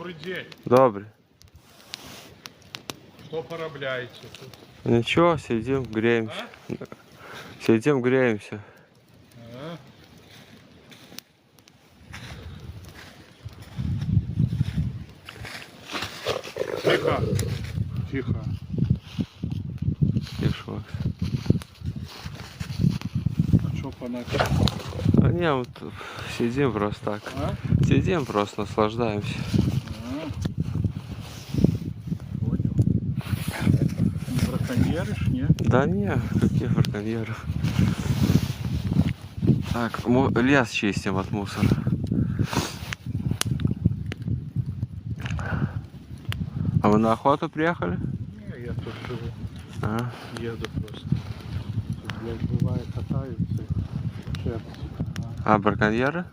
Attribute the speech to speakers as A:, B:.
A: Добрый день.
B: Добрый.
A: Что поробляете тут?
B: Ничего, сидим, греемся.
A: А?
B: Сидим, греемся.
A: А? Тихо. Тихо.
B: Тише, Макс.
A: А что по ночи?
B: А не, вот сидим просто так.
A: А?
B: Сидим просто, наслаждаемся.
A: А? Понял. Не браконьеришь, не?
B: Да не, какие браконьеры. Так, лес чистим от мусора. А вы на охоту приехали?
A: Не, я тут живу.
B: А,
A: Еду просто. Тут, блядь, бывает, катаются. Черти.
B: а браконьеры?